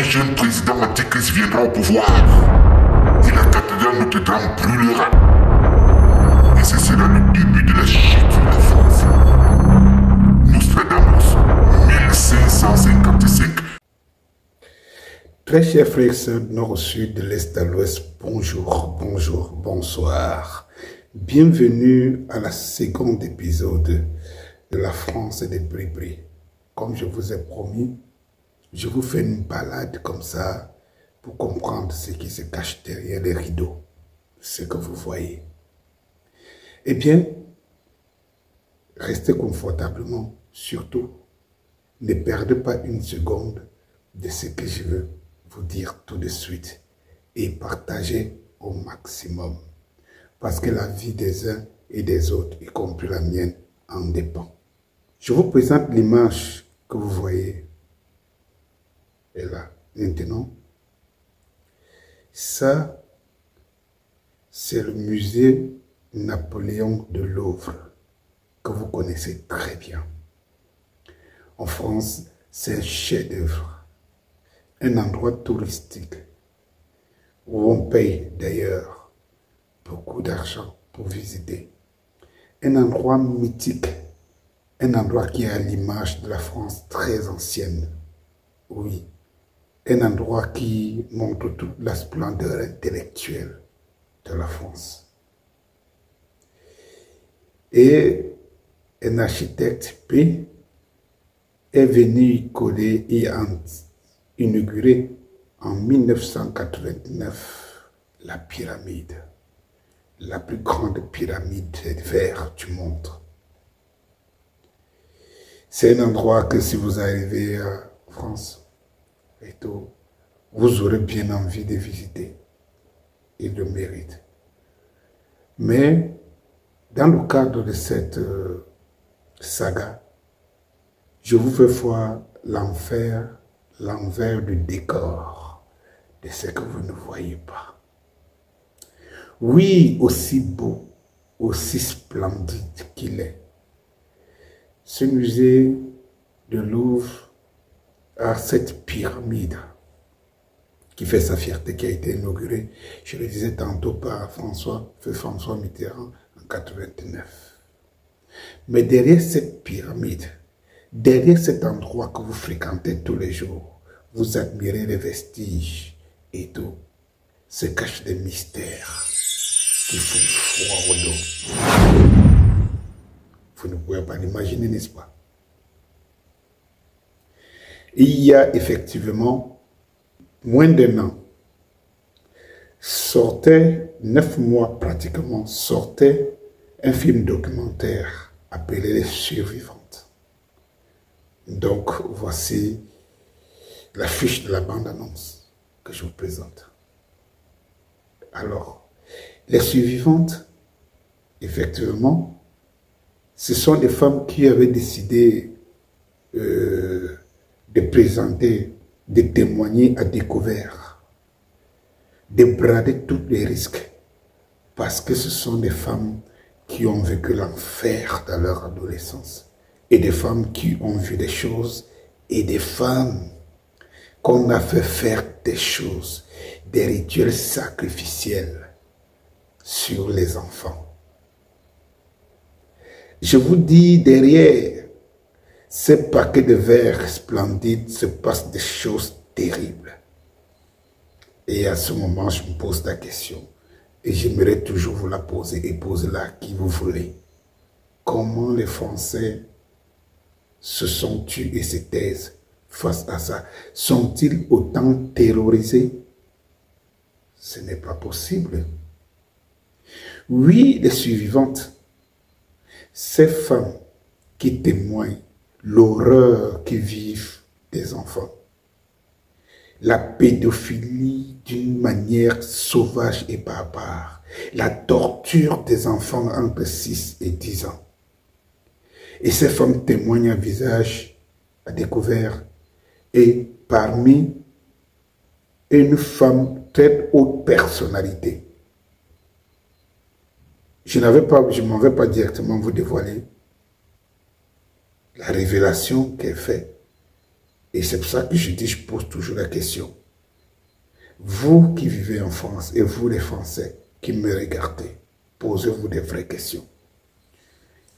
un jeune président antichrist viendra au pouvoir et la cathédrale Notre-Dame brûlera. Et ce sera le début de la chute de la France. Nostradamus, 1555. Très chers frères et sœurs du nord au sud, de l'est à l'ouest, bonjour, bonjour, bonsoir. Bienvenue à la seconde épisode de la France et des Bri-Bri. Comme je vous ai promis, je vous fais une balade comme ça pour comprendre ce qui se cache derrière les rideaux, ce que vous voyez. Eh bien, restez confortablement, surtout, ne perdez pas une seconde de ce que je veux vous dire tout de suite et partagez au maximum. Parce que la vie des uns et des autres, y compris la mienne, en dépend. Je vous présente l'image que vous voyez. Et là, maintenant, ça, c'est le musée Napoléon de Louvre, que vous connaissez très bien. En France, c'est un chef-d'œuvre, un endroit touristique où on paye d'ailleurs beaucoup d'argent pour visiter. Un endroit mythique, un endroit qui est à l'image de la France très ancienne. Oui, un endroit qui montre toute la splendeur intellectuelle de la France. Et un architecte P est venu y coller et inaugurer en 1989 la pyramide, la plus grande pyramide de verre du monde. C'est un endroit que si vous arrivez à France et tout, vous aurez bien envie de visiter. Il le mérite. Mais dans le cadre de cette saga, je vous fais voir l'envers du décor de ce que vous ne voyez pas. Oui, aussi beau, aussi splendide qu'il est, ce musée de Louvre a cette pyramide qui fait sa fierté, qui a été inaugurée, je le disais tantôt, par François Mitterrand en 1989. Mais derrière cette pyramide, derrière cet endroit que vous fréquentez tous les jours, vous admirez les vestiges et tout, se cachent des mystères qui font froid au dos. Vous ne pouvez pas l'imaginer, n'est-ce pas? Il y a effectivement moins d'un an, sortait, 9 mois pratiquement, sortait un film documentaire appelé Les Survivantes. Donc, voici l'affiche de la bande-annonce que je vous présente. Alors, Les Survivantes, effectivement, ce sont des femmes qui avaient décidé de présenter, de témoigner à découvert, de brader tous les risques, parce que ce sont des femmes qui ont vécu l'enfer dans leur adolescence, et des femmes qui ont vu des choses, et des femmes qu'on a fait faire des choses, des rituels sacrificiels sur les enfants. Je vous dis, derrière ces paquets de verre splendides se passent des choses terribles. Et à ce moment, je me pose la question, et j'aimerais toujours vous la poser, et poser-la à qui vous voulez. Comment les Français se sont tus et se taisent face à ça? Sont-ils autant terrorisés? Ce n'est pas possible. Oui, les survivantes, ces femmes qui témoignent l'horreur que vivent des enfants, la pédophilie d'une manière sauvage et barbare, la torture des enfants entre 6 et 10 ans. Et ces femmes témoignent à visage à découvert, et parmi une femme très haute personnalité. Je ne m'en vais pas directement vous dévoiler la révélation qu'elle fait. Et c'est pour ça que je dis, je pose toujours la question. Vous qui vivez en France et vous les Français qui me regardez, posez-vous des vraies questions.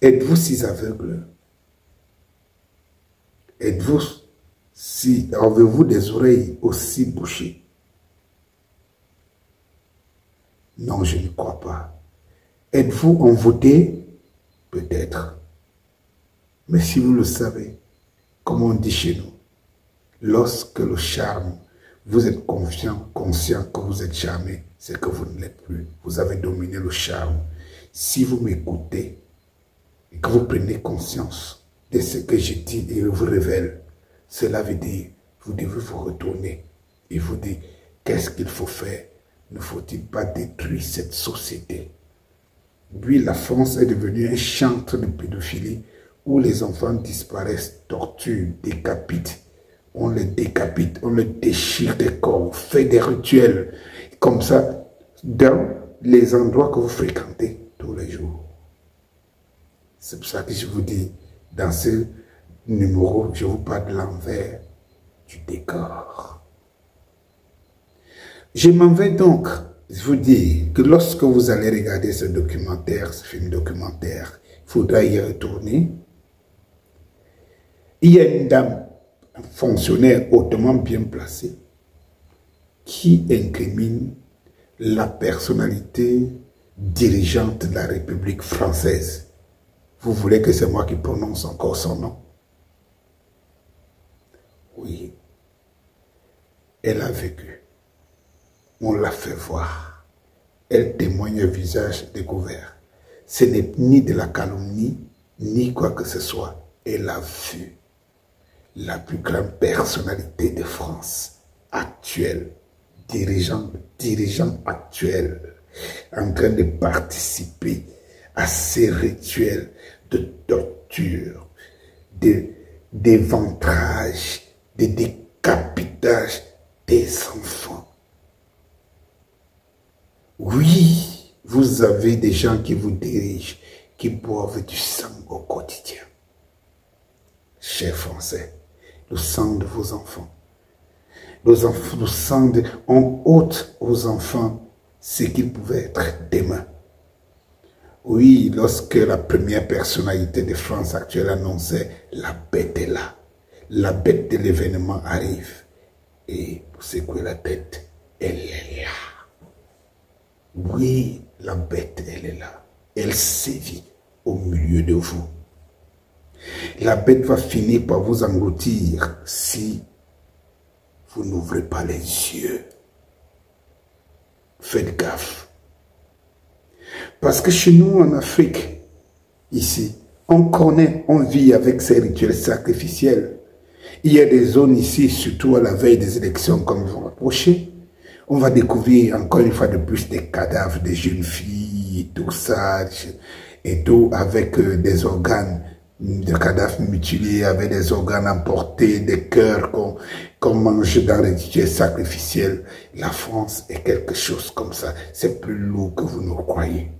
Êtes-vous si aveugle? Êtes-vous si... Avez-vous des oreilles aussi bouchées? Non, je ne crois pas. Êtes-vous envoûté? Peut-être. Mais si vous le savez, comme on dit chez nous, lorsque le charme, vous êtes conscient que vous êtes charmé, c'est que vous ne l'êtes plus. Vous avez dominé le charme. Si vous m'écoutez et que vous prenez conscience de ce que je dis et je vous révèle, cela veut dire, vous devez vous retourner et vous dire, qu'est-ce qu'il faut faire? Ne faut-il pas détruire cette société? Oui, la France est devenue un chantre de pédophilie où les enfants disparaissent, torturent, décapitent. On les décapite, on les déchire des corps, on fait des rituels comme ça dans les endroits que vous fréquentez tous les jours. C'est pour ça que je vous dis, dans ce numéro, je vous parle de l'envers du décor. Je m'en vais donc vous dire que lorsque vous allez regarder ce documentaire, ce film documentaire, il faudra y retourner. Il y a une dame, un fonctionnaire hautement bien placé, qui incrimine la personnalité dirigeante de la République française. Vous voulez que c'est moi qui prononce encore son nom? Oui. Elle a vécu. On l'a fait voir. Elle témoigne un visage découvert. Ce n'est ni de la calomnie, ni quoi que ce soit. Elle a vu la plus grande personnalité de France actuelle, dirigeant actuel, en train de participer à ces rituels de torture, d'éventrage, de décapitage des enfants. Oui, vous avez des gens qui vous dirigent, qui boivent du sang au quotidien. Chers Français, le sang de vos enfants, le sang on ôte aux enfants ce qu'ils pouvaient être demain. Oui, lorsque la première personnalité de France actuelle annonçait « La bête est là », la bête de l'événement arrive. Et pour secouer la tête, elle est là. Oui, la bête, elle est là. Elle sévit au milieu de vous. La bête va finir par vous engloutir si vous n'ouvrez pas les yeux. Faites gaffe. Parce que chez nous en Afrique, ici, on connaît, on vit avec ces rituels sacrificiels. Il y a des zones ici, surtout à la veille des élections, comme ils vont approcher. On va découvrir encore une fois de plus des cadavres de jeunes filles, et tout ça, et tout avec des organes, des cadavres mutilés, avec des organes emportés, des cœurs qu'on mange dans les rituels sacrificiels. La France est quelque chose comme ça. C'est plus lourd que vous ne le croyez.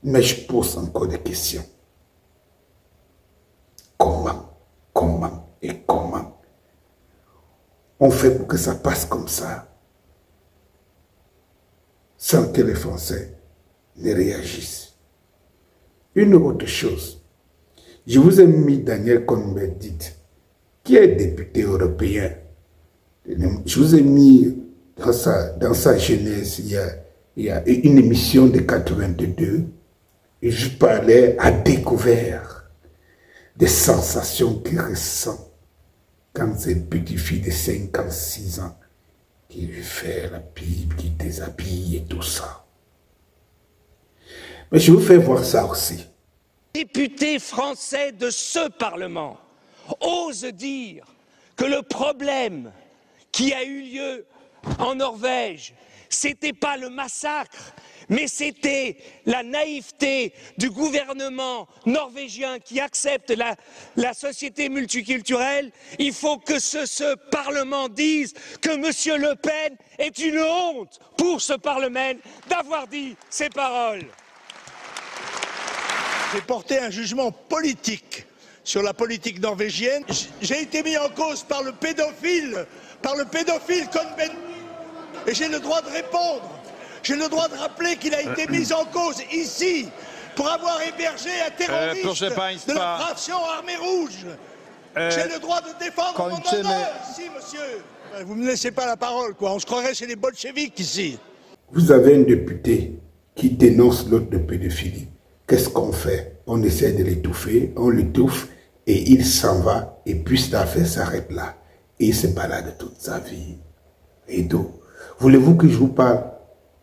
Mais je pose encore des questions. Comment on fait pour que ça passe comme ça, sans que les Français ne réagissent? Une autre chose, je vous ai mis Daniel Cohn-Bendit, qui est député européen. Je vous ai mis dans sa jeunesse, il y a une émission de 82, et je parlais à découvert des sensations qu'il ressent quand c'est une petite fille de 56 ans qui lui fait la Bible, qui déshabille et tout ça. Mais je vous fais voir ça aussi. Député français de ce Parlement ose dire que le problème qui a eu lieu en Norvège, c'était pas le massacre, mais c'était la naïveté du gouvernement norvégien qui accepte la société multiculturelle. Il faut que ce Parlement dise que M. Le Pen est une honte pour ce Parlement d'avoir dit ces paroles. J'ai porté un jugement politique sur la politique norvégienne. J'ai été mis en cause par le pédophile Cohn-Bendit, et j'ai le droit de répondre. J'ai le droit de rappeler qu'il a été mis en cause ici pour avoir hébergé un terroriste de la fraction Armée Rouge. J'ai le droit de défendre mon honneur ici, monsieur. Vous ne me laissez pas la parole, quoi. On se croirait chez les bolcheviks ici. Vous avez un député qui dénonce l'autre de pédophilie. Qu'est-ce qu'on fait? On essaie de l'étouffer, on l'étouffe et il s'en va et puis cette affaire s'arrête là. Et il se balade toute sa vie. Et d'où? Voulez-vous que je vous parle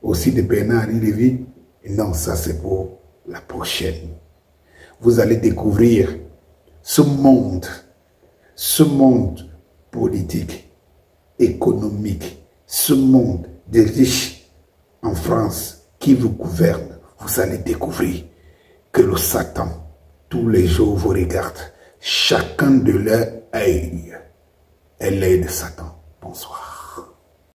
aussi de Bernard-Henri Lévy? Non, ça c'est pour la prochaine. Vous allez découvrir ce monde politique, économique, ce monde des riches en France qui vous gouverne. Vous allez découvrir que le Satan, tous les jours, vous regarde. Chacun de leur œil est l'œil de Satan. Bonsoir.